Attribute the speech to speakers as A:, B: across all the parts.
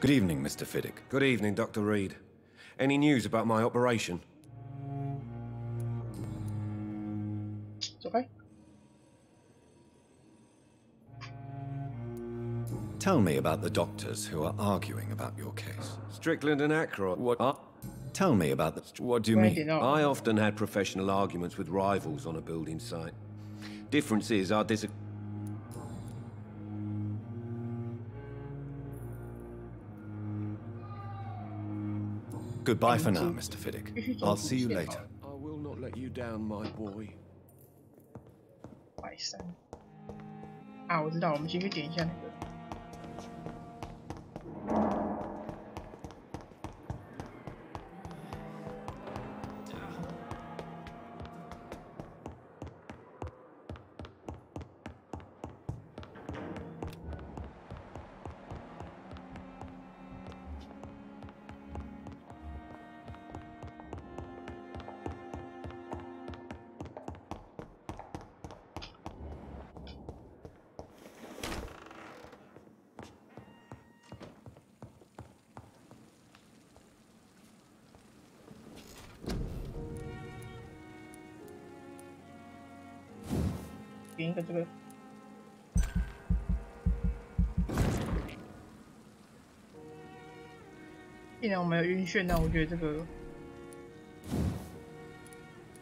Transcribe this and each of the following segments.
A: Good evening, Mr. Fiddick.
B: Good evening, Dr. Reed. Any news about my operation?
C: It's okay.
A: Tell me about the doctors who are arguing about your case.
B: Strickland and Ackroyd. What?
A: Tell me about the... What do you mean?
B: I often had professional arguments with rivals on a building site. Difference is, our
A: Goodbye for now, Mr. Fiddick. I'll see you later.
B: I will not let you down, my boy.
C: 130啊，我知道，我们先去点一下那个。点一个这个，既然我们有晕眩，那我觉得这个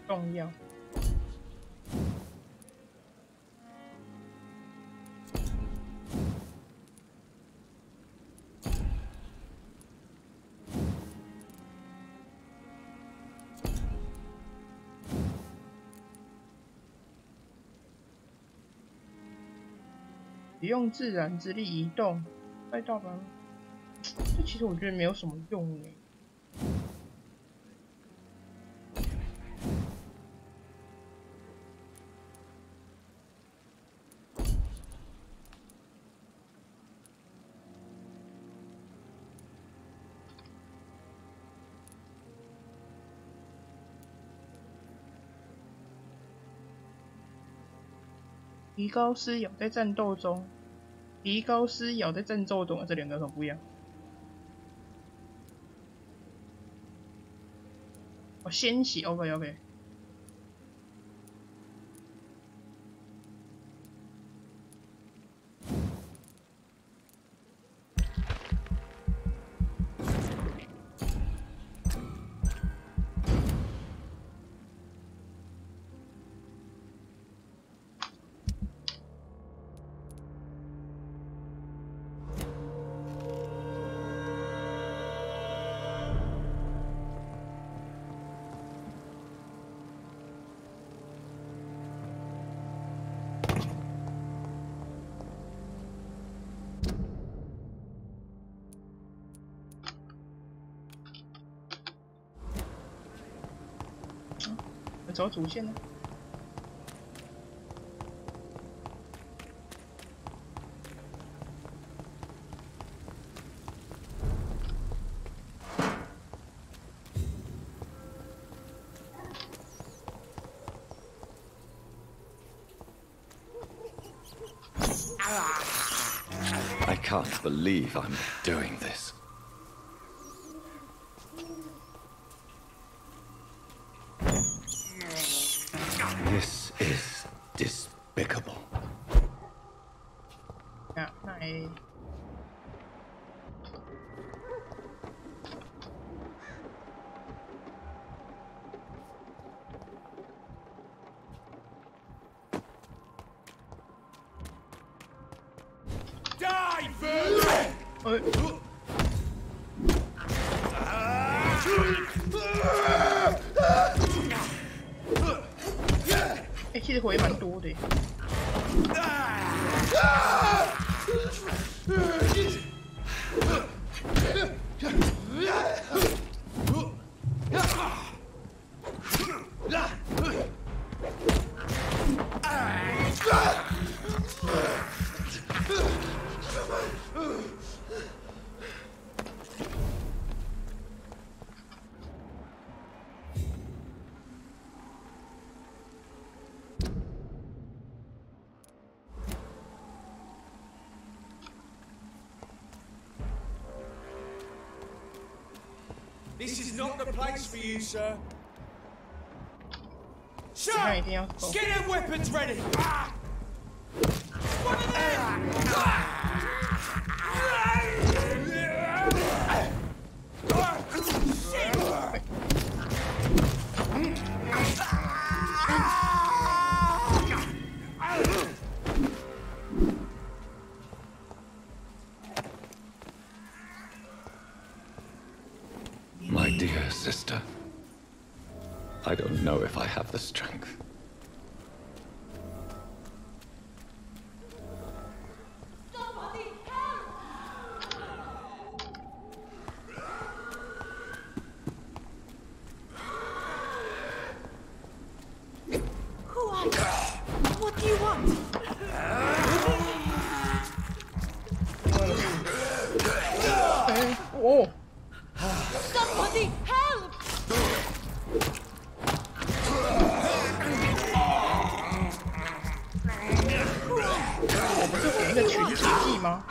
C: 重要。使用自然之力移动，再到吧。这其实我觉得没有什么用诶。提高撕咬在战斗中，提高撕咬在战斗中，这两个有什么不一样？哦，鲜血 ，OK。走主线呢？I
A: can't believe I'm doing this. This is despicable.
C: Yeah, nice.
B: Die, Vampyr!
C: 其实回蛮多的。
D: This is not the place for you, sir.
C: 这样一定要
D: Sir,
C: 走。
D: get them weapons ready. One of
A: My dear sister, I don't know if I have the strength.
E: Who are you? What do you want?
C: 哎，哦，
E: Somebody help!
C: 我不是给一个群体技吗？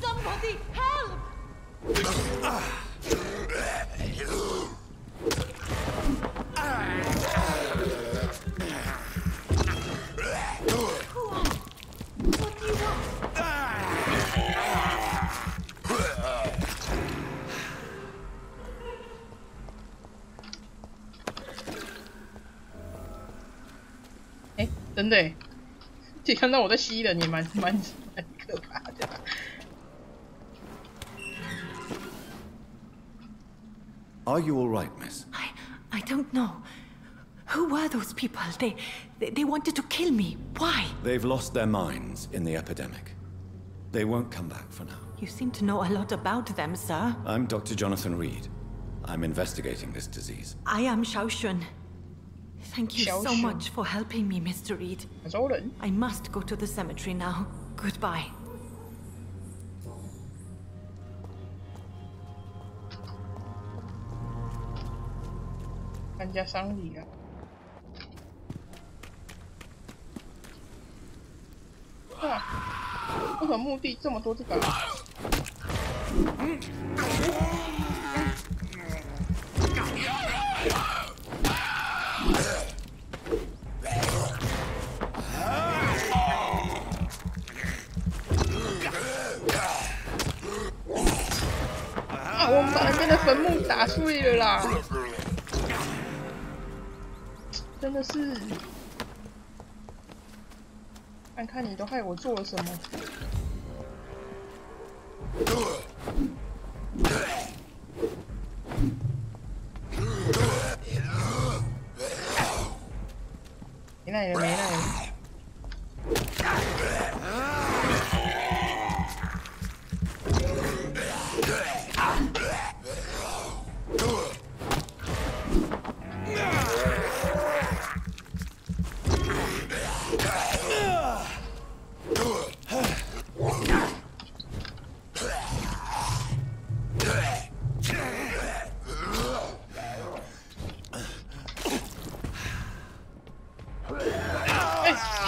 E: Somebody help! Who are you? What do you want?
C: 哎，真的哎，你看到我在吸人也蛮可怕的。
A: Are you all right, miss?
E: I don't know. Who were those people? They wanted to kill me. Why?
A: They've lost their minds in the epidemic. They won't come back for now.
E: You seem to know a lot about them, sir.
A: I'm Dr. Jonathan Reed. I'm investigating this disease.
E: I am Xiaoxun. Thank you so
C: Xiaoxun.
E: much for helping me, Mr. Reed.
C: 亚洲人，
E: I must go to the cemetery now. Goodbye.
C: 参加丧礼啊。哇，为什么墓地这么多这个啊？啊！我们把那边的坟墓打碎了啦！真的是，看看你都害我做了什么。没来了，没来了。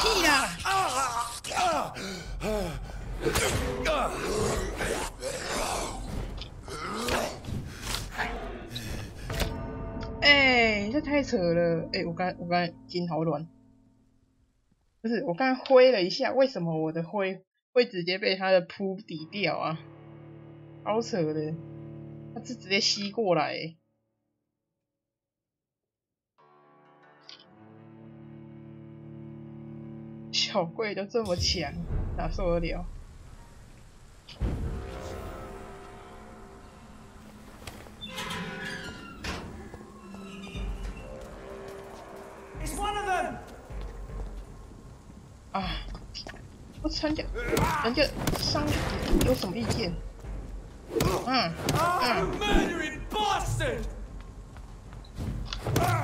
C: 屁啦！哎，这太扯了！哎，我刚才筋好软，不是我刚才挥了一下，为什么我的挥会直接被他的扑抵掉啊？好扯的，他是直接吸过来欸。小贵都这么强，哪受得了？
D: It's one of them.
C: 啊！我参加人家商有什么意见？Murdering
D: bastard.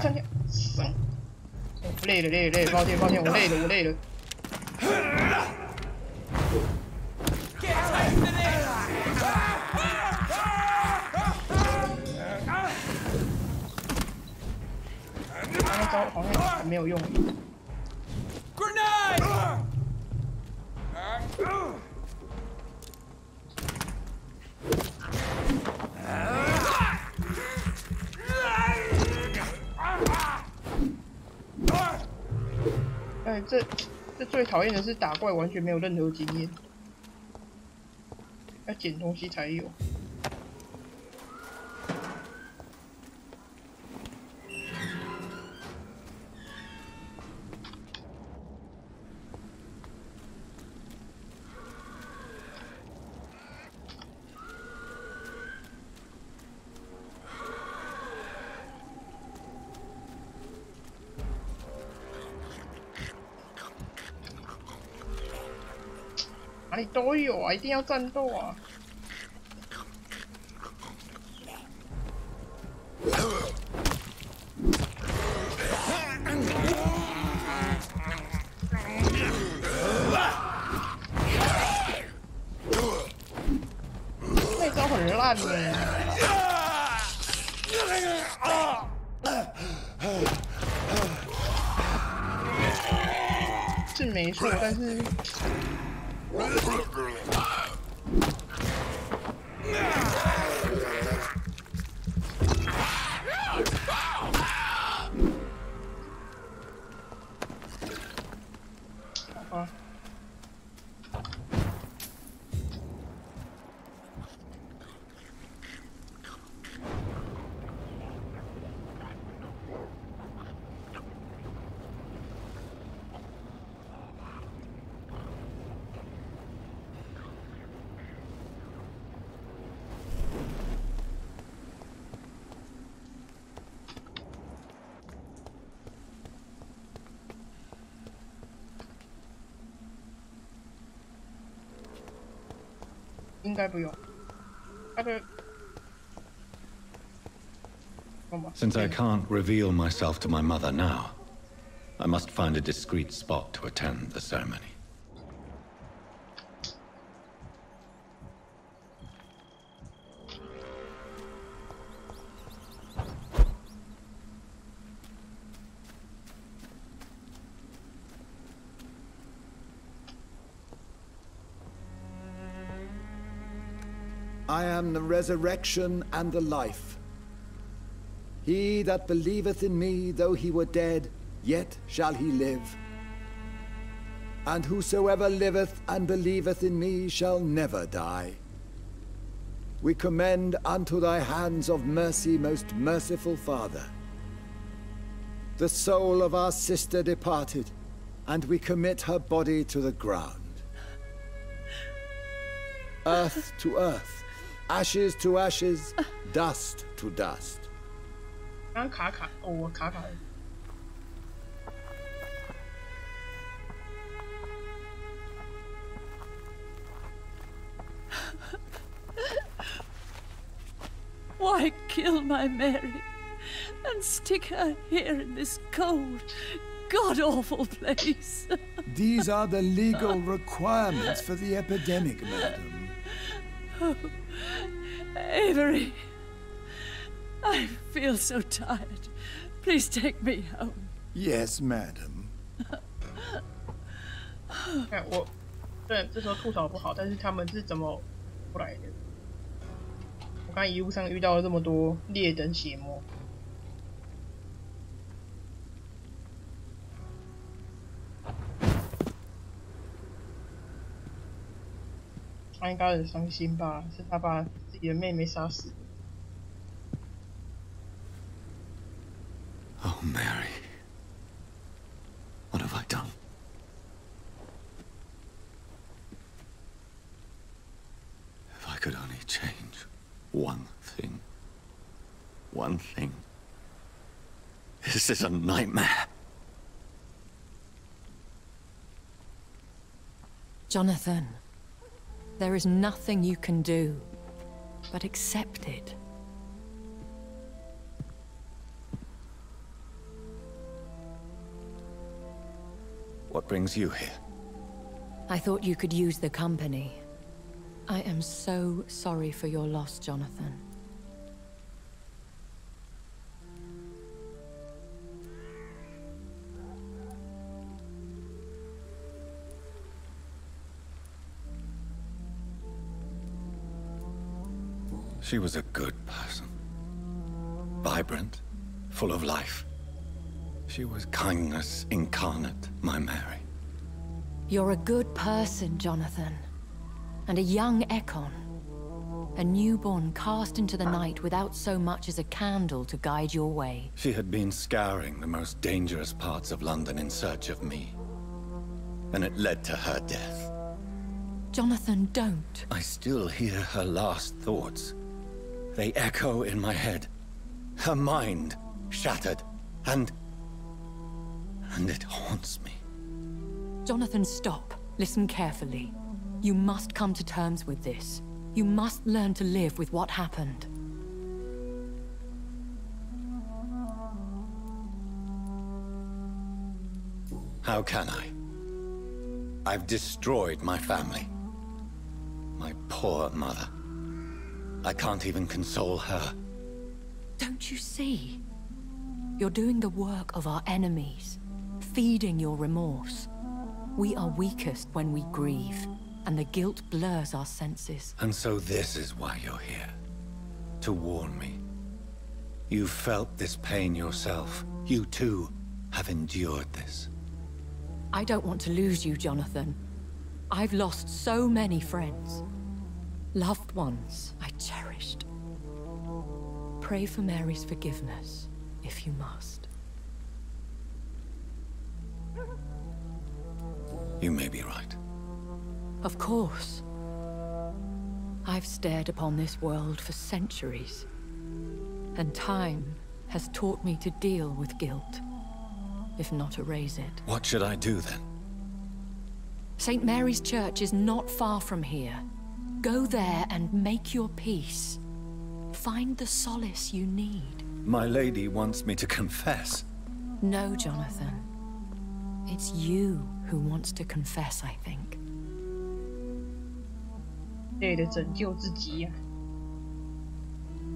C: 参加商，累了，抱歉，我累了。
D: Get a taste of this.
C: 他那招好像还没有用。
D: Grenade.
C: 哎，这最讨厌的是打怪完全没有任何经验，要捡东西才有。哪里都有啊，一定要战斗啊！那招很烂耶。是没错，但是。应该不用。他的
A: Since I can't reveal myself to my mother now, I must find a discreet spot to attend the ceremony.
F: I am the resurrection and the life. He that believeth in me, though he were dead, yet shall he live. And whosoever liveth and believeth in me shall never die. We commend unto thy hands of mercy, most merciful Father, the soul of our sister departed, and we commit her body to the ground. Earth to earth, ashes to ashes, dust to dust.
C: 刚卡卡哦，我卡卡了。
E: Why kill my Mary and stick her here in this cold, god-awful place?
F: These are the legal requirements for the epidemic, madam.
E: Oh, Avery. I feel so tired. Please take me home.
F: Yes, madam.
C: 看我，对，这时候吐槽不好，但是他们是怎么过来的？我刚一路上遇到了这么多劣等血魔。他应该很伤心吧？是他把自己的妹妹杀死。
A: Oh, Mary. What have I done? If I could only change one thing. One thing. This is a nightmare.
E: Jonathan, there is nothing you can do but accept it.
A: What brings you here?
E: I thought you could use the company. I am so sorry for your loss, Jonathan.
A: She was a good person. Vibrant, full of life. She was kindness incarnate, my Mary.
G: You're a good person, Jonathan. And a young Ekon. A newborn cast into the night without so much as a candle to guide your way.
A: She had been scouring the most dangerous parts of London in search of me. And it led to her death.
G: Jonathan, don't.
A: I still hear her last thoughts. They echo in my head. Her mind shattered, and it haunts me.
G: Jonathan, stop. Listen carefully. You must come to terms with this. You must learn to live with what happened.
A: How can I? I've destroyed my family. My poor mother. I can't even console her.
G: Don't you see? You're doing the work of our enemies, feeding your remorse. We are weakest when we grieve, and the guilt blurs our senses.
A: And so this is why you're here. To warn me. You've felt this pain yourself. You too have endured this.
G: I don't want to lose you, Jonathan. I've lost so many friends. Loved ones I cherished. Pray for Mary's forgiveness, if you must.
A: You may be right.
G: Of course. I've stared upon this world for centuries, and time has taught me to deal with guilt, if not erase it.
A: What should I do then?
G: St. Mary's Church is not far from here. Go there and make your peace. Find the solace you need.
A: My lady wants me to confess.
G: No, Jonathan. It's you who wants to confess, I think.
C: 累的拯救自己呀、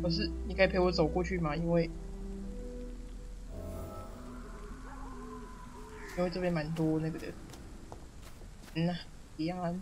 C: 可是你可以陪我走过去吗？因为这边蛮多那个的。一样啊。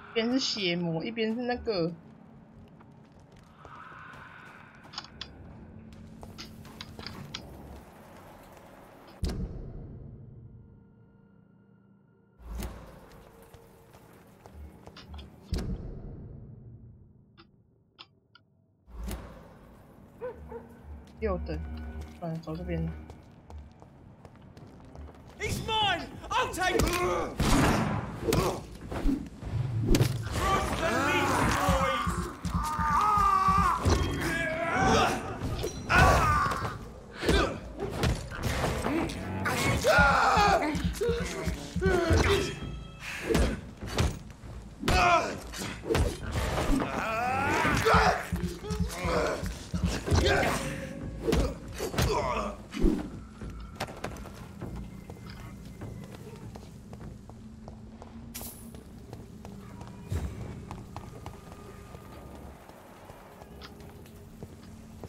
C: 一边是血魔，一边是那个。6等，算了，走这边。
D: He's mine! I'll take him! Cross the meat, boys!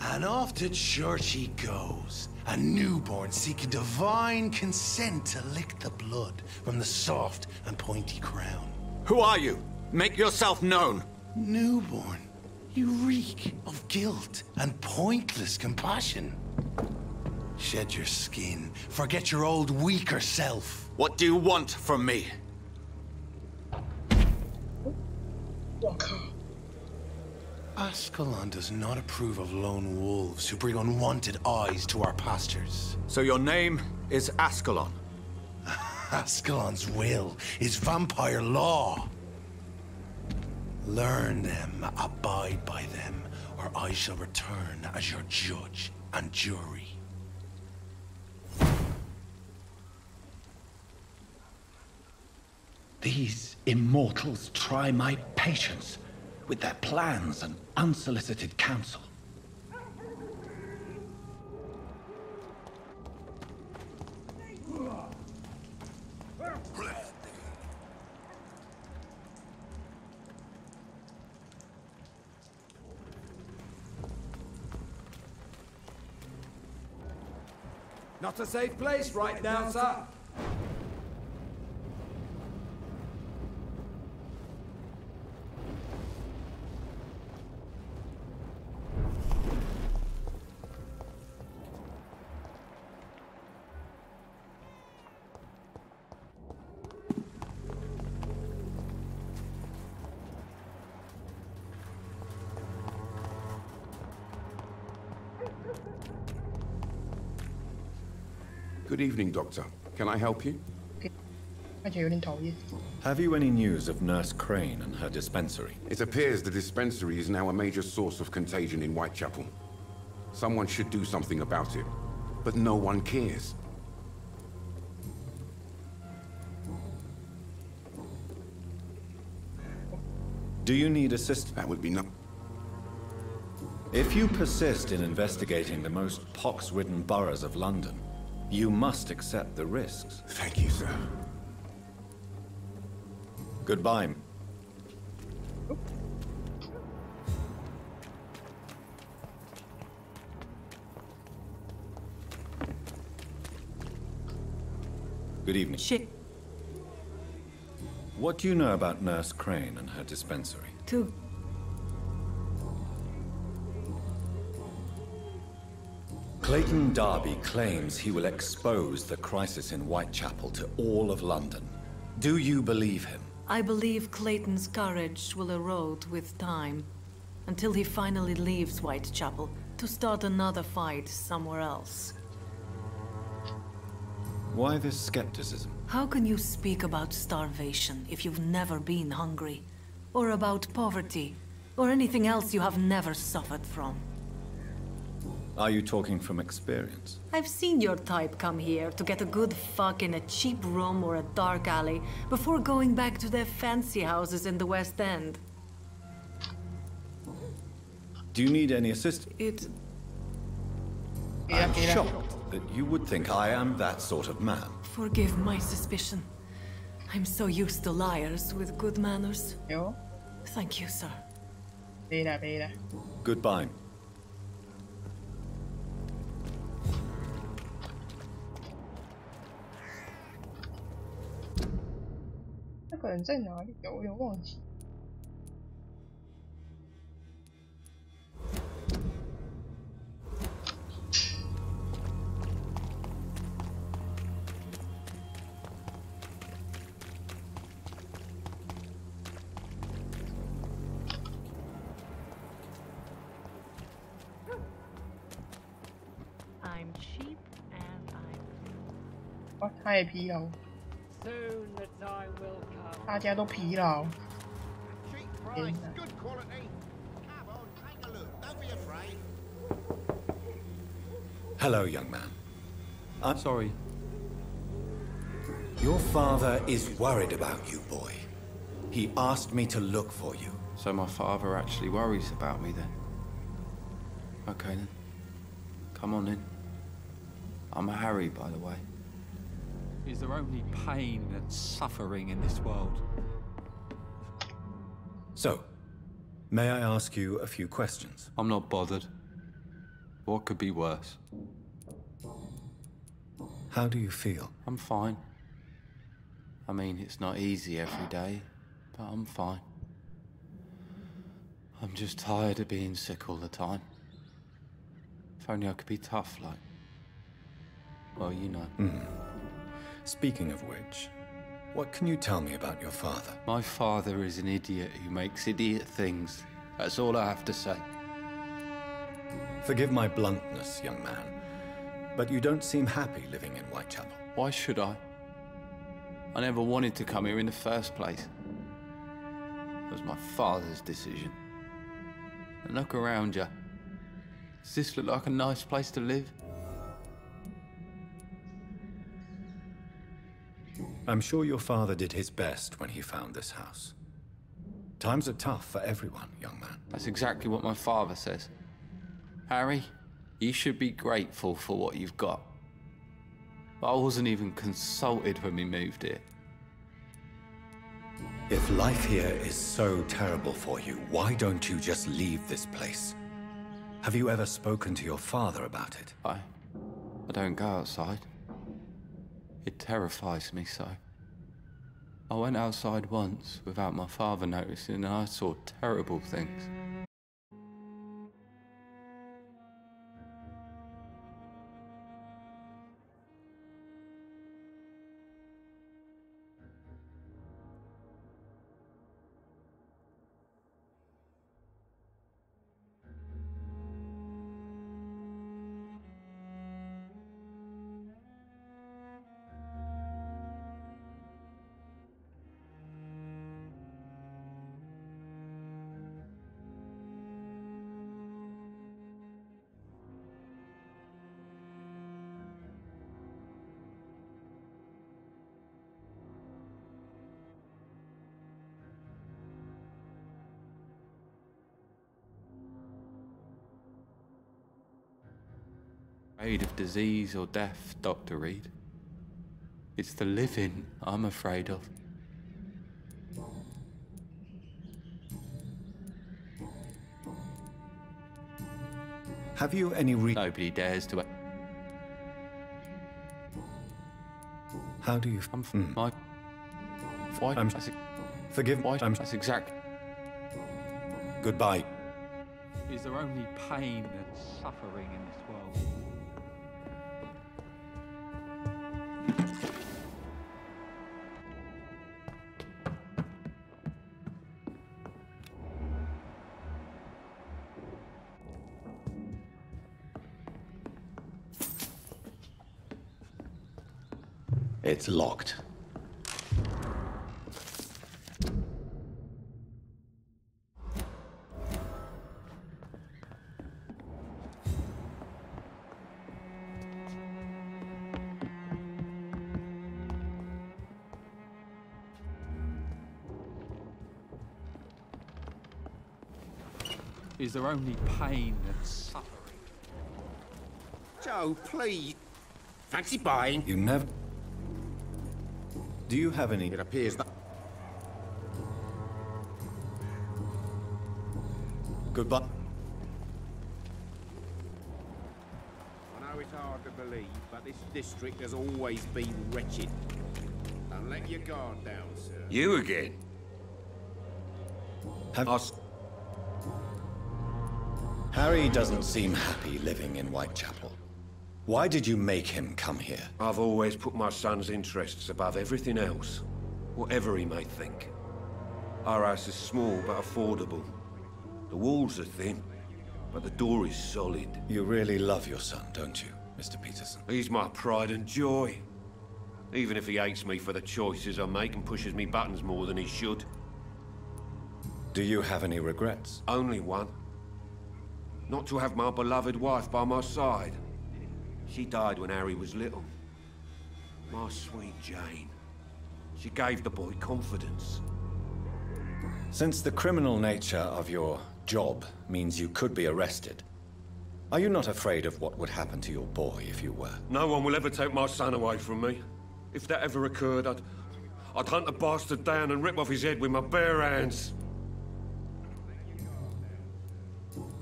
H: And off to church he goes, a newborn seeking divine consent to lick the blood from the soft and pointy crown.
A: Who are you? Make yourself known.
H: Newborn, you reek of guilt and pointless compassion. Shed your skin, forget your old weaker self.
A: What do you want from me?
C: 我靠！
H: Ascalon does not approve of lone wolves who bring unwanted eyes to our pastures.
A: So your name is Ascalon?
H: Ascalon's will is vampire law. Learn them, abide by them, or I shall return as your judge and jury.
A: These immortals try my patience with their plans and unsolicited counsel.
F: Not a safe place right now, sir.
I: Good evening, Doctor. Can I help you?
C: 看起来有点讨厌。
A: Have you any news of Nurse Crane and her dispensary?
I: It appears the dispensary is now a major source of contagion in Whitechapel. Someone should do something about it, but no one cares.
A: Do you need assistance?
I: That would be no...
A: If you persist in investigating the most pox-ridden boroughs of London, you must accept the risks.
I: Thank you, sir.
A: Goodbye. Good evening.
G: Shit.
A: What do you know about Nurse Crane and her dispensary?
G: To...
A: Clayton Darby claims he will expose the crisis in Whitechapel to all of London. Do you believe him?
J: I believe Clayton's courage will erode with time, until he finally leaves Whitechapel to start another fight somewhere else.
A: Why this skepticism?
J: How can you speak about starvation if you've never been hungry? Or about poverty? Or anything else you have never suffered from?
A: Are you talking from experience?
J: I've seen your type come here to get a good fuck in a cheap room or a dark alley before going back to their fancy houses in the West End.
A: Do you need any assistance? I'm shocked that you would think I am that sort of man.
J: Forgive my suspicion. I'm so used to liars with good manners.
C: Jo.
J: Thank you, sir.
C: Beda.
A: Goodbye.
C: 那个人在哪里？我有点忘记。
J: I'm cheap and I'm...
C: 哇，他也疲劳。
K: Soon the time will come.
C: 大家都疲劳。
L: Price, good quality. Come on, take a look. Don't be afraid.
A: Hello, young man. I'm
M: sorry.
A: Your father is worried about you, boy. He asked me to look for you.
M: So my father actually worries about me then? Okay then. Come on in. I'm Harry, by the way.
N: Is there only pain and suffering in this world?
A: So, may I ask you a few questions?
M: I'm not bothered. What could be worse?
A: How do you feel?
M: I'm fine. I mean, it's not easy every day, but I'm fine. I'm just tired of being sick all the time. If only I could be tough, like... Well, you know.
A: Speaking of which, what can you tell me about your father?
M: My father is an idiot who makes idiot things. That's all I have to say.
A: Forgive my bluntness, young man, but you don't seem happy living in Whitechapel.
M: Why should I? I never wanted to come here in the first place. It was my father's decision. And look around you. Does this look like a nice place to live?
A: I'm sure your father did his best when he found this house. Times are tough for everyone, young man.
M: That's exactly what my father says. Harry, you should be grateful for what you've got. But I wasn't even consulted when we moved here.
A: If life here is so terrible for you, why don't you just leave this place? Have you ever spoken to your father about it?
M: I don't go outside. It terrifies me so. I went outside once without my father noticing and I saw terrible things. Afraid of disease or death, Dr. Reed. It's the living I'm afraid of.
A: Have you any
M: Nobody dares to...
A: How do you...
M: My... Why...
A: Forgive...
M: Why... That's exact...
A: Goodbye.
N: Is there only pain and suffering in this world?
A: It's locked.
N: Is there only pain and suffering?
L: Joe, please. Fancy buying?
A: You never... Do you have any...
L: It appears that...
A: Goodbye.
L: I know it's hard to believe, but this district has always been wretched. Don't let your guard down, sir.
B: You again?
A: Harry doesn't seem happy living in Whitechapel. Why did you make him come here?
B: I've always put my son's interests above everything else, whatever he may think. Our house is small but affordable. The walls are thin, but the door is solid.
A: You really love your son, don't you, Mr. Peterson?
B: He's my pride and joy. Even if he hates me for the choices I make and pushes me buttons more than he should.
A: Do you have any regrets?
B: Only one. Not to have my beloved wife by my side. She died when Harry was little. My sweet Jane. She gave the boy confidence.
A: Since the criminal nature of your job means you could be arrested, are you not afraid of what would happen to your boy if you were?
B: No one will ever take my son away from me. If that ever occurred, I'd hunt the bastard down and rip off his head with my bare hands.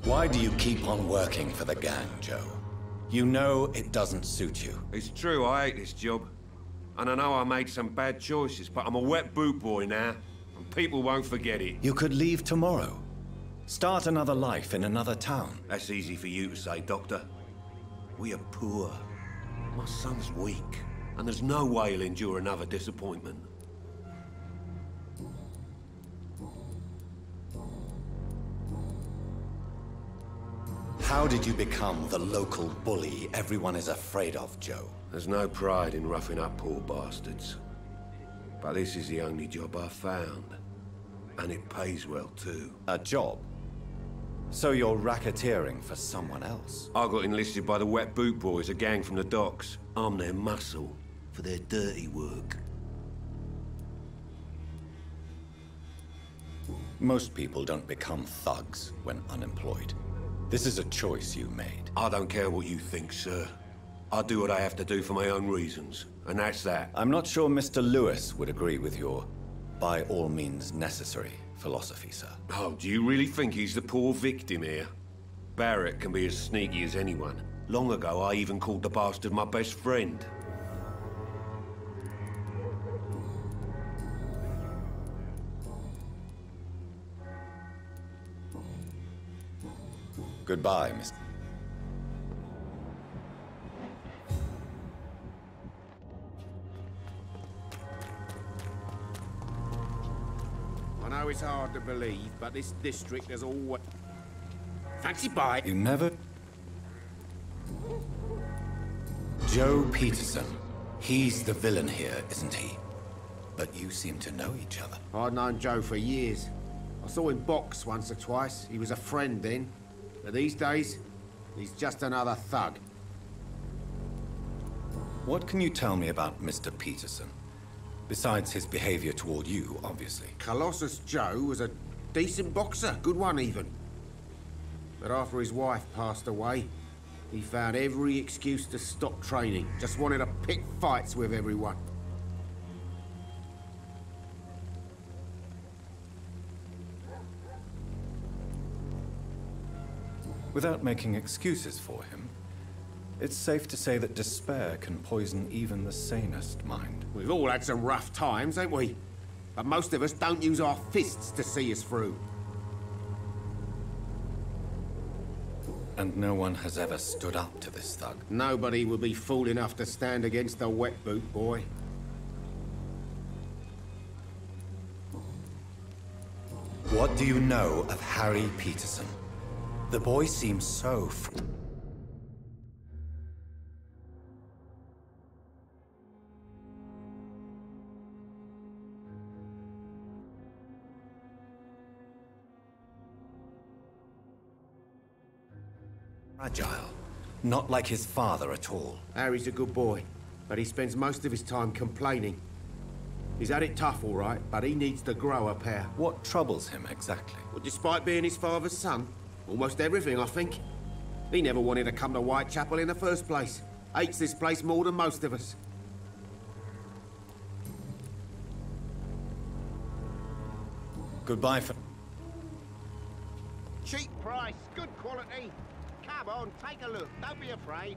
A: Why do you keep on working for the gang, Joe? You know it doesn't suit you.
B: It's true, I hate this job. And I know I made some bad choices, but I'm a wet boot boy now, and people won't forget it.
A: You could leave tomorrow. Start another life in another town.
B: That's easy for you to say, Doctor. We are poor. My son's weak, and there's no way he'll endure another disappointment.
A: How did you become the local bully everyone is afraid of, Joe?
B: There's no pride in roughing up poor bastards. But this is the only job I've found. And it pays well, too.
A: A job? So you're racketeering for someone else?
B: I got enlisted by the Wet Boot Boys, a gang from the docks. I'm their muscle for their dirty work.
A: Most people don't become thugs when unemployed. This is a choice you made.
B: I don't care what you think, sir. I do what I have to do for my own reasons, and that's that.
A: I'm not sure Mr. Lewis would agree with your by all means necessary philosophy, sir.
B: Oh, do you really think he's the poor victim here? Barrett can be as sneaky as anyone. Long ago, I even called the bastard my best friend.
A: Goodbye, Mr.
L: I know it's hard to believe, but this district has always... Fancy bye.
A: You never... Joe Peterson. He's the villain here, isn't he? But you seem to know each other.
L: I'd known Joe for years. I saw him box once or twice. He was a friend then. But these days, he's just another thug.
A: What can you tell me about Mr. Peterson? Besides his behavior toward you, obviously.
L: Colossus Joe was a decent boxer, good one even. But after his wife passed away, he found every excuse to stop training. Just wanted to pick fights with everyone.
A: Without making excuses for him, it's safe to say that despair can poison even the sanest mind.
L: We've all had some rough times, ain't we? But most of us don't use our fists to see us through.
A: And no one has ever stood up to this thug.
L: Nobody would be fool enough to stand against the wet boot boy.
A: What do you know of Harry Peterson? The boy seems so fragile. Not like his father at all.
L: Harry's a good boy, but he spends most of his time complaining. He's had it tough, all right, but he needs to grow a pair.
A: What troubles him exactly?
L: Well, despite being his father's son, almost everything, I think. He never wanted to come to Whitechapel in the first place. Hates this place more than most of us.
A: Goodbye for...
L: Cheap price, good quality. Come on, take a look. Don't be afraid.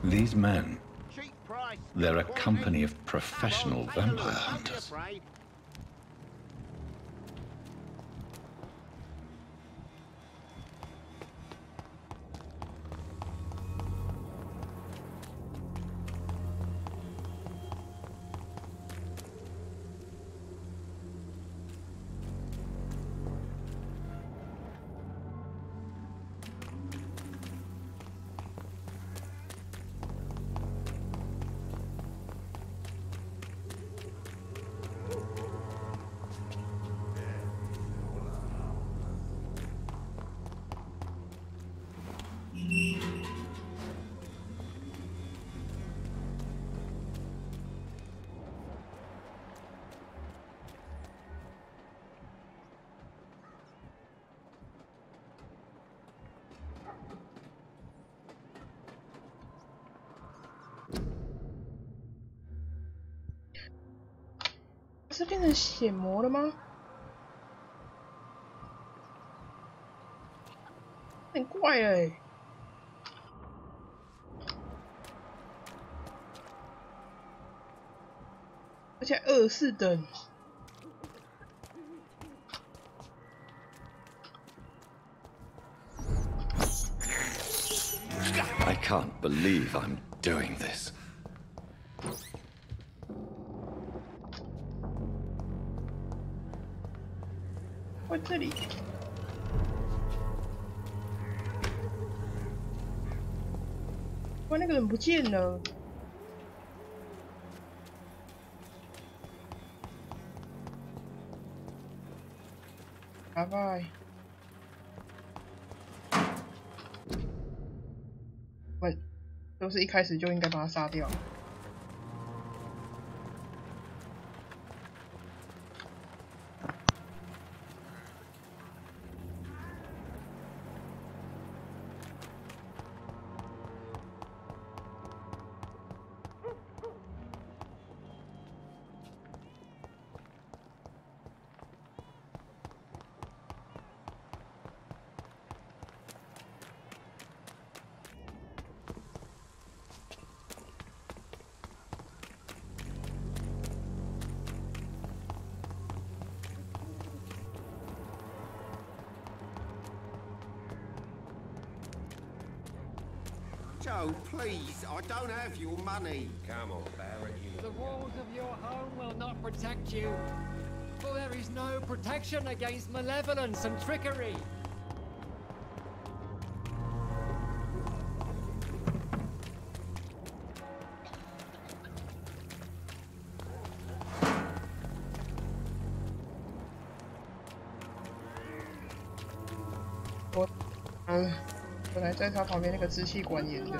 A: These men, they're a company of professional vampire hunters.
C: 是变成血魔了吗？很怪了欸。而且24等。
A: I can't believe I'm doing this.
C: 我这里。哇，那个人不见了。拜拜。喂，都是一开始就应该把他杀掉。
L: Joe, please, I don't have your money.
B: Come on, Barrett.
K: The walls of your home will not protect you. For there is no protection against malevolence and trickery.
C: What? 本来在他旁边那个支气管炎的。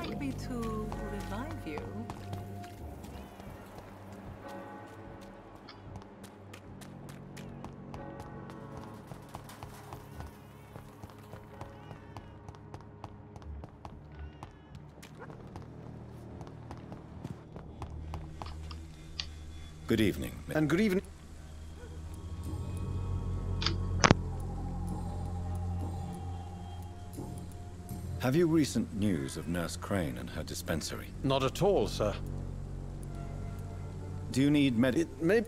A: Good evening.
F: And good evening.
A: Have you recent news of Nurse Crane and her dispensary?
F: Not at all, sir.
A: Do you need
F: It may...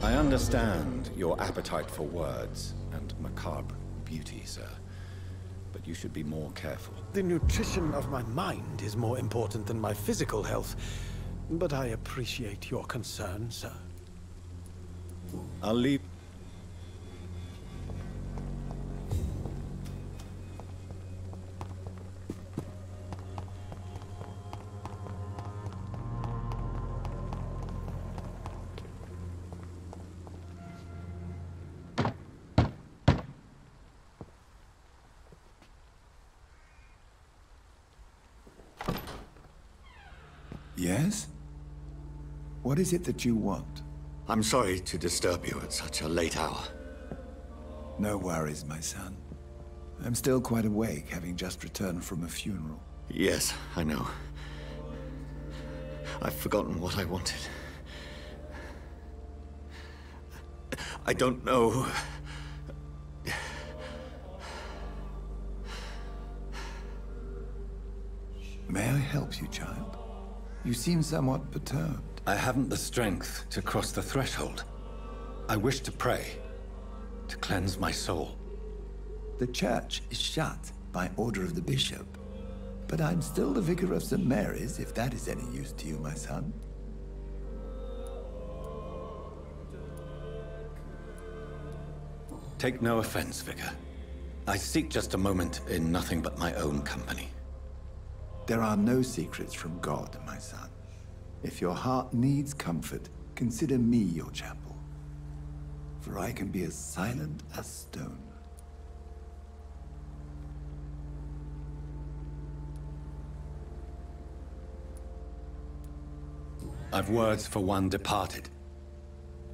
A: I understand your appetite for words and macabre beauty, sir. But you should be more careful.
F: The nutrition of my mind is more important than my physical health. But I appreciate your concern, sir.
A: I'll leave.
F: Yes? What is it that you want?
A: I'm sorry to disturb you at such a late hour.
F: No worries, my son. I'm still quite awake, having just returned from a funeral.
A: Yes, I know. I've forgotten what I wanted. I don't know.
F: May I help you, child? You seem somewhat perturbed.
A: I haven't the strength to cross the threshold. I wish to pray, to cleanse my soul.
F: The church is shut by order of the bishop. But I'm still the vicar of St. Mary's, if that is any use to you, my son.
A: Take no offense, Vicar. I seek just a moment in nothing but my own company.
F: There are no secrets from God, my son. If your heart needs comfort, consider me your chapel. For I can be as silent as stone.
A: I've words for one departed.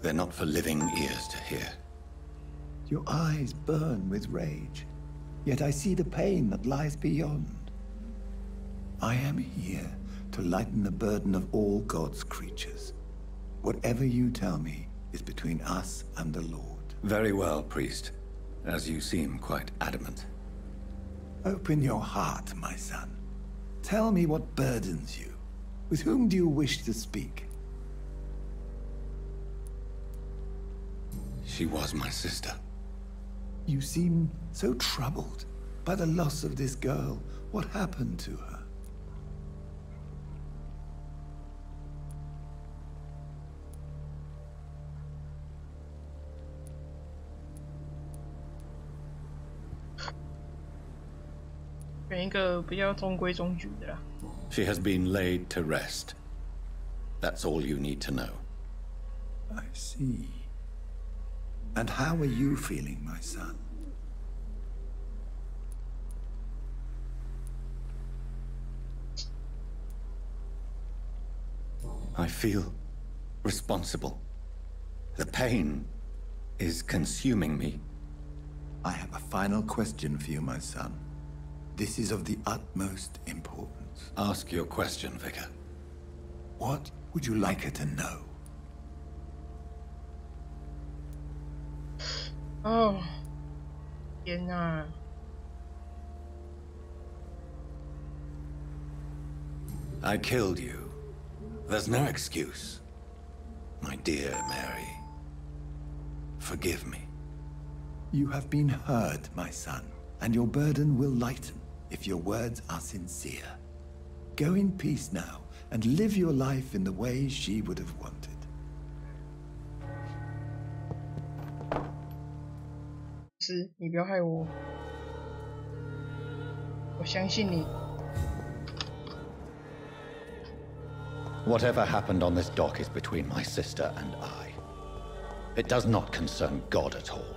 A: They're not for living ears to hear.
F: Your eyes burn with rage, yet I see the pain that lies beyond. I am here to lighten the burden of all God's creatures. Whatever you tell me is between us and the Lord.
A: Very well, priest, as you seem quite adamant.
F: Open your heart, my son. Tell me what burdens you. With whom do you wish to speak?
A: She was my sister.
F: You seem so troubled by the loss of this girl. What happened to her?
A: She has been laid to rest. That's all you need to know.
F: I see. And how are you feeling, my son?
A: I feel responsible. The pain is consuming me.
F: I have a final question for you, my son. This is of the utmost importance.
A: Ask your question, Vicar.
F: What would you like her to know?
C: Oh.天哪。
A: I killed you. There's no excuse. My dear Mary, forgive me.
F: You have been hurt, my son, and your burden will lighten if your words are sincere. Go in peace now, and live your life in the way she would have wanted.
A: Whatever happened on this dock is between my sister and I. It does not concern God at all.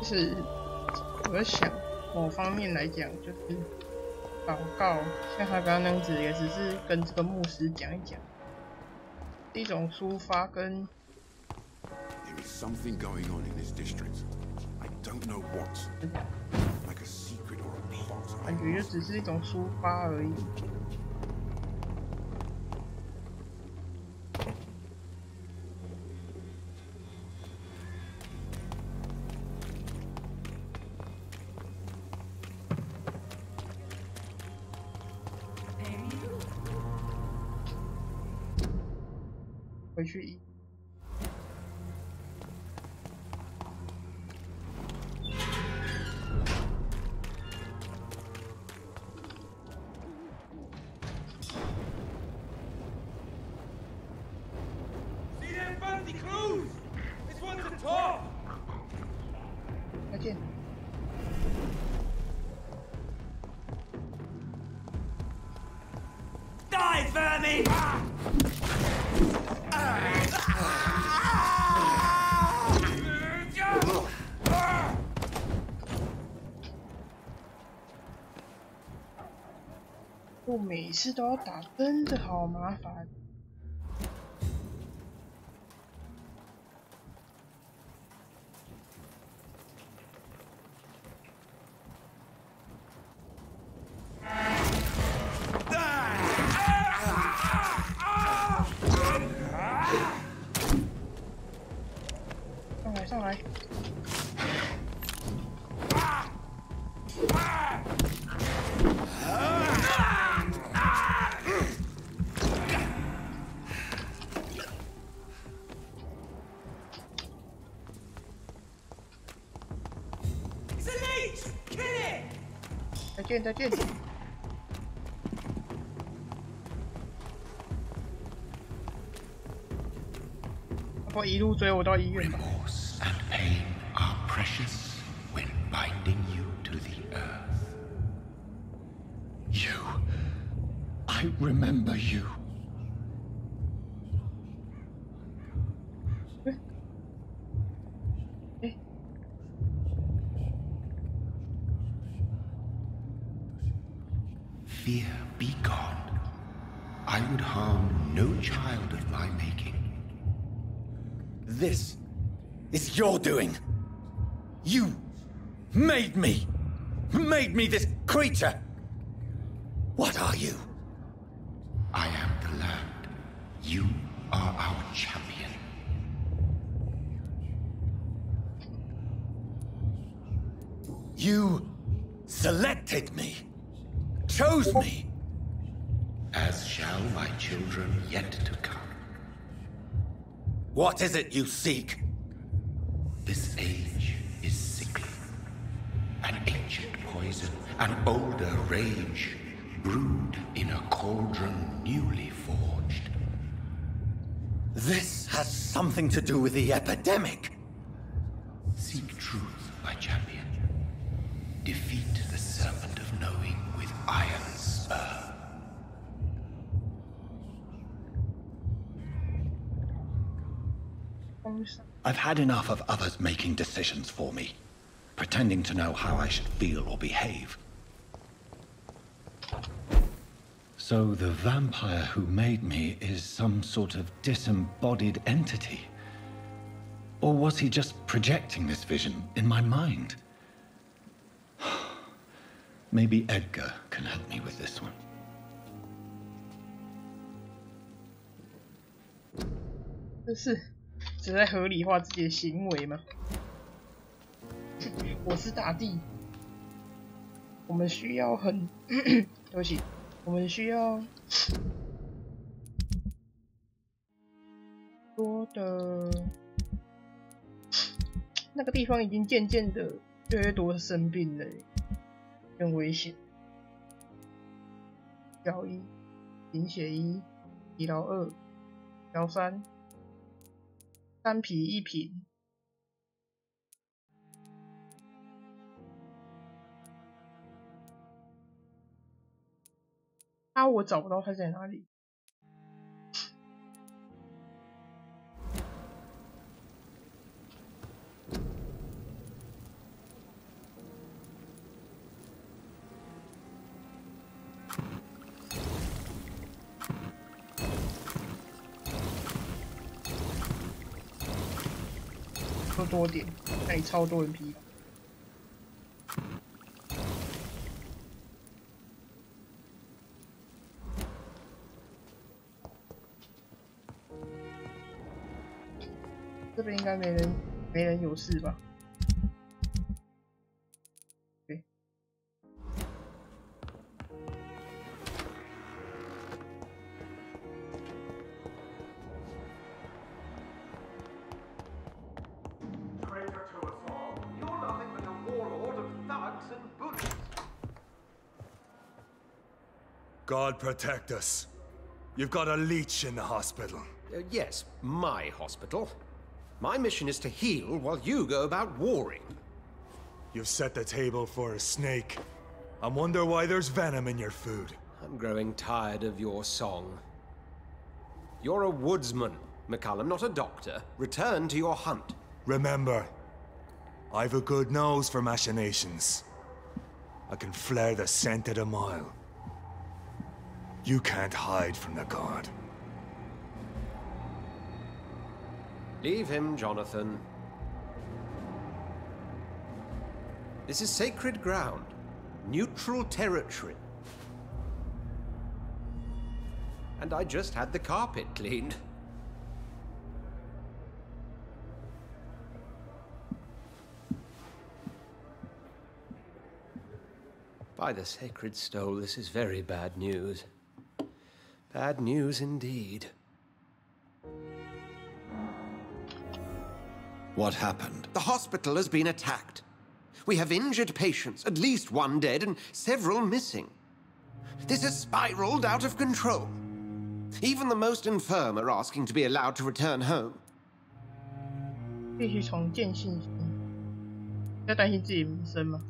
C: Just 我在想，某方面来讲，就是祷告，像他刚刚那样子，也只是跟这个牧师讲一讲，一种抒发跟。
I: There is something going on in this district. I don't know what. Like a secret or a plot.
C: 感觉就只是一种抒发而已。回去一。
D: See them fancy crews? This one's a top.
C: 再见。
D: Die, vermin!
C: 我每次都要打，真的好麻烦。上来，上来！ 再见，再见。我一路追我到医院。
H: Remorse and pain are precious when binding you to the earth.
A: You. I remember you.
H: Fear be gone. I would harm no child of my making.
A: This is your doing. You made me this creature. What are you?
H: I am the land. You are our champion.
A: You selected me. Chose me.
H: as shall my children yet to come.
A: What is it you seek?
H: This age is sickly. An ancient poison, an older rage, brewed in a cauldron newly forged.
A: This has something to do with the epidemic.
H: Seek truth, my champion. Defeat the serpent of knowing with iron spur.
A: I've had enough of others making decisions for me, pretending to know how I should feel or behave. So the vampire who made me is some sort of disembodied entity? Or was he just projecting this vision in my mind? Maybe Edgar can help me with this one.
C: 这是只在合理化自己的行为吗？我是大帝，我们需要很对不起，我们需要多的那个地方已经渐渐的越来越多生病了，很危险。小1，贫血1，疲劳2，小3，3皮1瓶。啊，我找不到它在哪里。说多点，那里超多人批。这边应该没人有事吧？对。
O: God protect us. You've got a leech in the hospital.
B: Yes, my hospital. My mission is to heal while you go about warring.
O: You've set the table for a snake. I wonder why there's venom in your food.
B: I'm growing tired of your song. You're a woodsman, McCallum, not a doctor. Return to your hunt.
O: Remember, I've a good nose for machinations. I can flare the scent at a mile. You can't hide from the god.
B: Leave him, Jonathan. This is sacred ground. Neutral territory. And I just had the carpet cleaned. By the sacred stole, this is very bad news. Bad news indeed.
A: What happened?
B: The hospital has been attacked. We have injured patients, at least one dead and several missing. This has spiraled out of control. Even the most infirm are asking to be allowed to return home.
C: 必须重建信心。要担心自己的名声吗？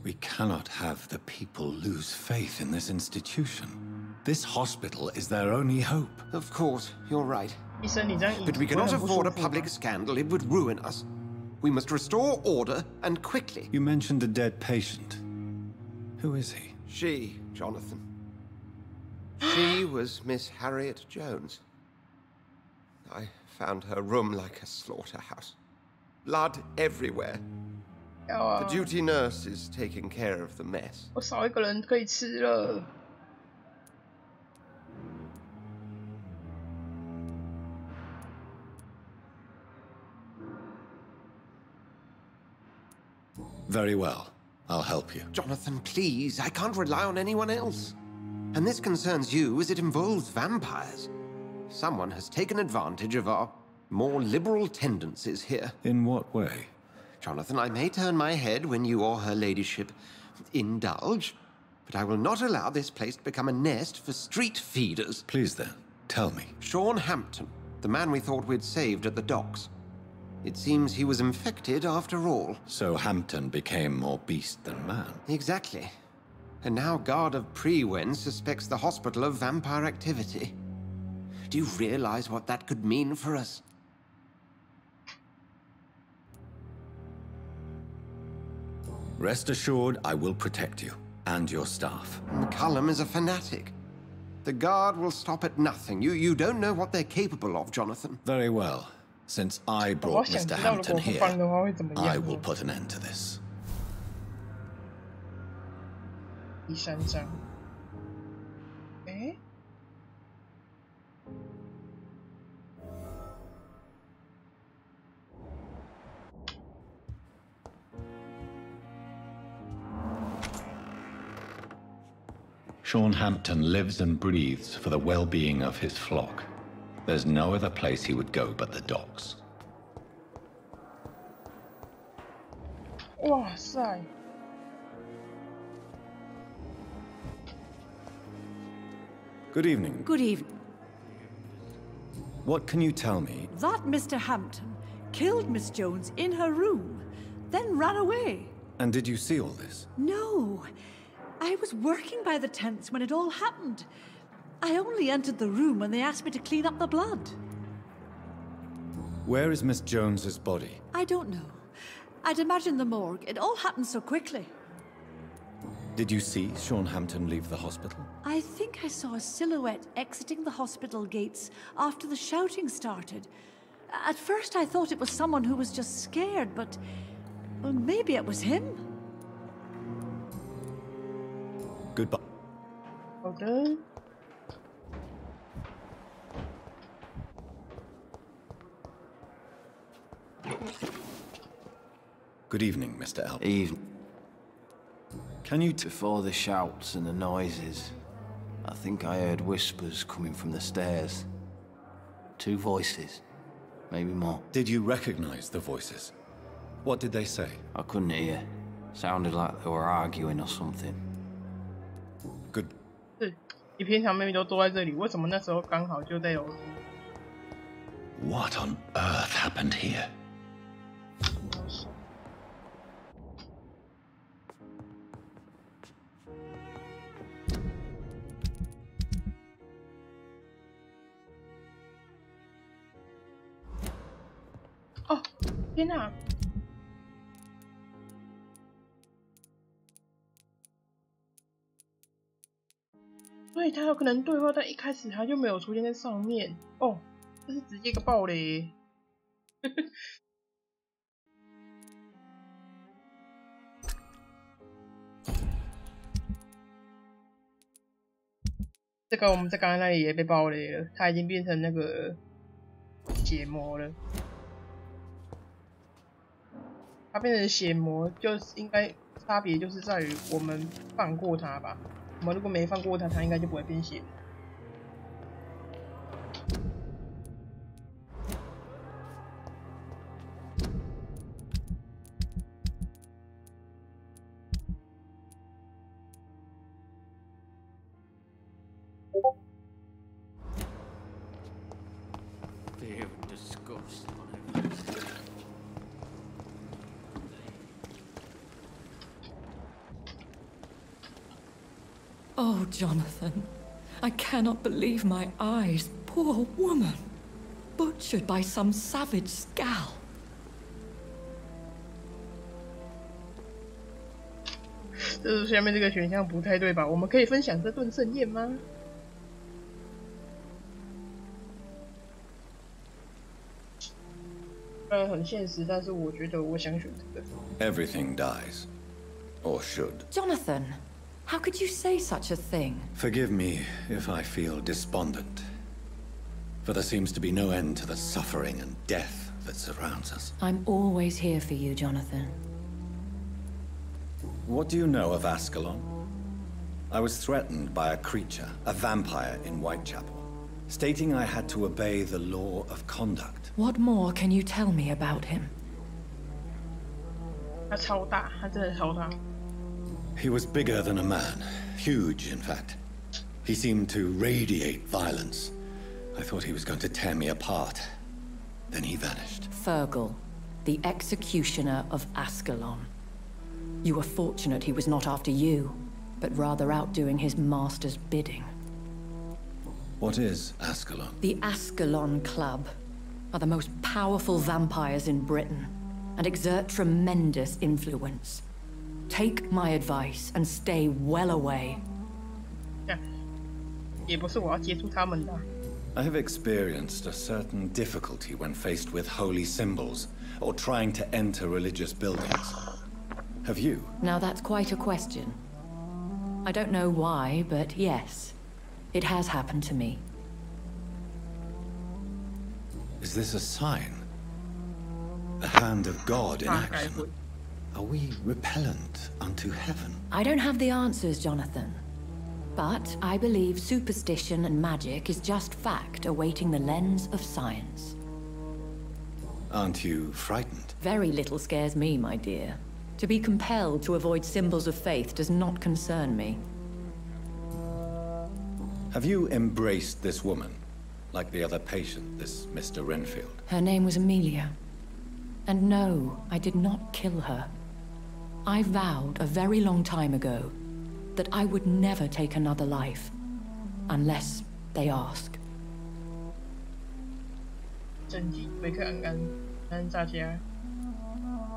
A: We cannot have the people lose faith in this institution. This hospital is their only hope.
B: Of course, you're right.
C: 医生，你这样
B: But we cannot afford a public scandal. It would ruin us. We must restore order, and quickly.
A: You mentioned a dead patient. Who is he?
B: She, Jonathan. She was Miss Harriet Jones. I found her room like a slaughterhouse. Blood everywhere. The duty nurse is taking care of the mess.
C: 我少一个人可以吃了。
A: Very well. I'll help you.
B: Jonathan, please. I can't rely on anyone else. And this concerns you as it involves vampires. Someone has taken advantage of our more liberal tendencies here.
A: In what way?
B: Jonathan, I may turn my head when you or her ladyship indulge, but I will not allow this place to become a nest for street feeders.
A: Please then, tell me.
B: Sean Hampton, the man we thought we'd saved at the docks. It seems he was infected after all.
A: So Hampton became more beast than man?
B: Exactly. And now Guard of Prewen suspects the hospital of vampire activity. Do you realize what that could mean for us?
A: Rest assured, I will protect you and your staff.
B: McCullum is a fanatic. The Guard will stop at nothing. You don't know what they're capable of, Jonathan.
A: Very well. Since I brought Mr. Hampton here, I will put an end to this.
C: 第3章。诶？
A: Sean Hampton lives and breathes for the well-being of his flock. There's no other place he would go but the docks.
C: 哇塞！
A: Good evening.
P: Good evening.
A: What can you tell me?
P: That Mr. Hampton killed Miss Jones in her room, then ran away.
A: And did you see all this?
P: No. I was working by the tents when it all happened. I only entered the room when they asked me to clean up the blood.
A: Where is Miss Jones's body?
P: I don't know. I'd imagine the morgue. It all happened so quickly.
A: Did you see Sean Hampton leave the hospital?
P: I think I saw a silhouette exiting the hospital gates after the shouting started. At first I thought it was someone who was just scared, but... well, maybe it was him.
A: Goodbye.
C: Okay.
A: Good evening, Mr. Elton.
M: Evening.
A: Can you
M: Before the shouts and the noises, I think I heard whispers coming from the stairs. 2 voices, maybe more.
A: Did you recognize the voices? What did they say?
M: I couldn't hear. Sounded like they were arguing or something.
A: Good.
C: 是，你平常明明都坐在这里，为什么那时候刚好就在楼梯？
A: What on earth happened here?
C: Oh, 天哪！ 所以他有可能对话，但一开始他就没有出现在上面哦，这是直接个爆雷。这个我们在刚才那里也被爆雷了，他已经变成那个血魔了。他变成血魔，就是应该差别就是在于我们放过他吧。 我们如果没放过他，他应该就不会变血。
M: Fear and disgust.
G: Oh, Jonathan, I cannot believe my eyes. Poor woman. Butchered by some savage scowl.
C: 下面这个选项不太对吧？我们可以分享这顿盛宴吗？很现实，但是我觉得我想选这个。
A: Everything dies. Or should.
G: Jonathan, how could you say such a thing?
A: Forgive me if I feel despondent. For there seems to be no end to the suffering and death that surrounds us.
G: I'm always here for you, Jonathan.
A: What do you know of Ascalon? I was threatened by a creature, a vampire in Whitechapel, stating I had to obey the law of conduct.
G: What more can you tell me about him?
C: 他超大，他真的超大。
A: He was bigger than a man, huge in fact. He seemed to radiate violence. I thought he was going to tear me apart. Then he vanished.
G: Fergal, the executioner of Ascalon. You were fortunate he was not after you, but rather out doing his master's bidding.
A: What is Ascalon?
G: The Ascalon Club are the most powerful vampires in Britain and exert tremendous influence. Take my advice and stay well away.
C: 也不是我要接触他们的。
A: I have experienced a certain difficulty when faced with holy symbols or trying to enter religious buildings. Have you?
G: Now that's quite a question. I don't know why, but yes, it has happened to me.
A: Is this a sign? The hand of God in action? Are we repellent unto heaven?
G: I don't have the answers, Jonathan. But I believe superstition and magic is just fact awaiting the lens of science.
A: Aren't you frightened?
G: Very little scares me, my dear. To be compelled to avoid symbols of faith does not concern me.
A: Have you embraced this woman, like the other patient, this Mr. Renfield?
G: Her name was Amelia. And no, I did not kill her. I vowed a very long time ago that I would never take another life, unless they ask.
C: 正经维克安安，安大家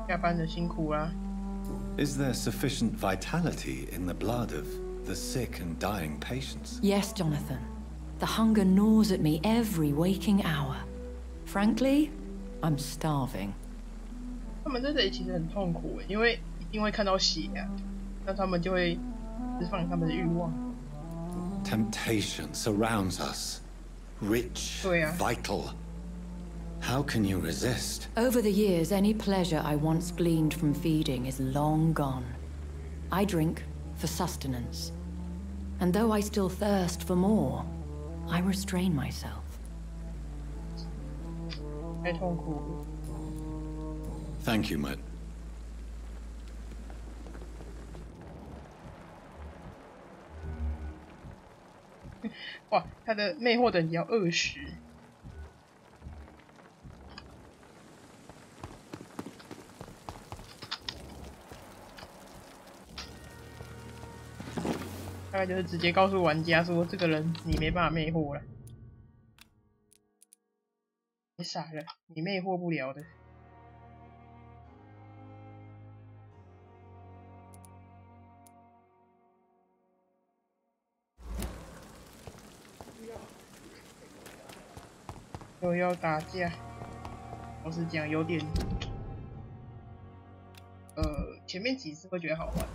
C: 下班的辛苦啦。
A: Is there sufficient vitality in the blood of the sick and dying patients?
G: Yes, Jonathan. The hunger gnaws at me every waking hour. Frankly, I'm starving.
C: 他们在这里其实很痛苦，因为一定会看到血啊，那他们就会释放他们的欲望。
A: Temptation surrounds us, rich, vital. How can you resist?
G: Over the years, any pleasure I once gleaned from feeding is long gone. I drink for sustenance. And though I still thirst for more, I restrain myself.
C: 太痛苦了。
A: Thank you, Matt.
C: 哇，他的魅惑等级要20。大概就是直接告诉玩家说，这个人你没办法魅惑了，你傻了，你魅惑不了的。 又要打架，老实讲有点，前面几次会觉得好玩，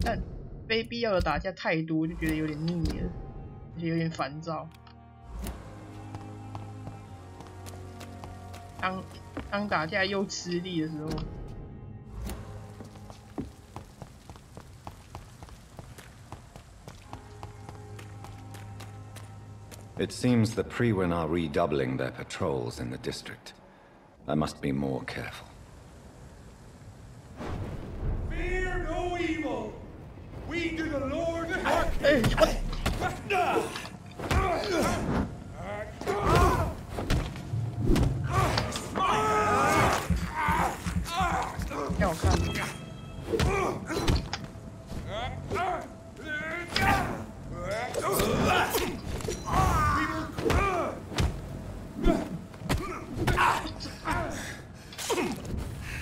C: 但非必要的打架太多，就觉得有点腻了，而且有点烦躁。当打架又吃力的时候。
A: It seems the Priwen are redoubling their patrols in the district. I must be more careful.
D: Fear no evil. We do the Lord hearken.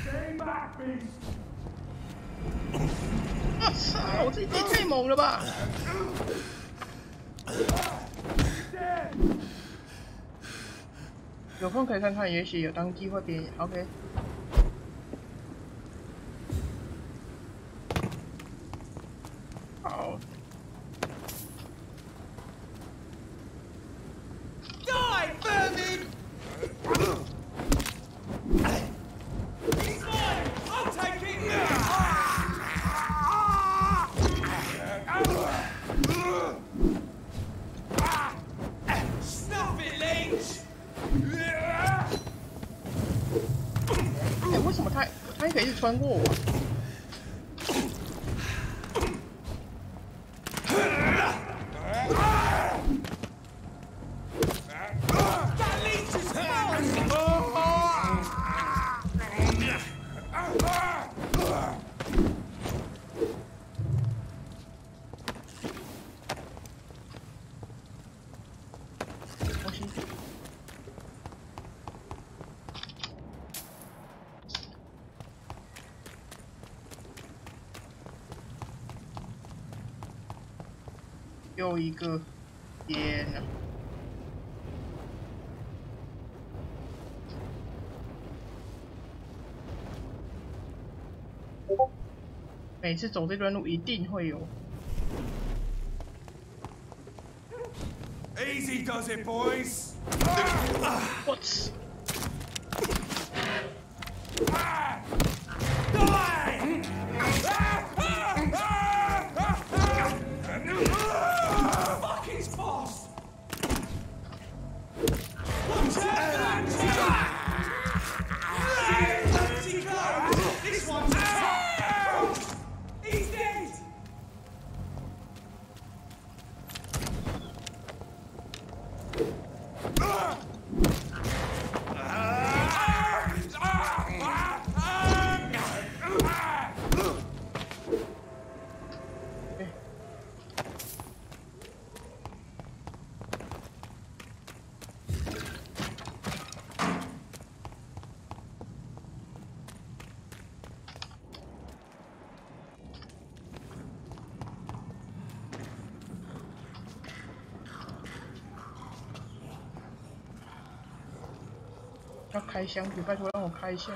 D: Stay back, beast.
C: 我操！我这也太猛了吧！有空可以看看，也许有当机会变 OK。好。
D: Die, vermin! He's mine! I'll take it!
C: 一直穿过我？又一个，天哪！每次走这段路一定会有。
D: Easy does it, boys.
C: What?要开箱子，拜托让我开一下。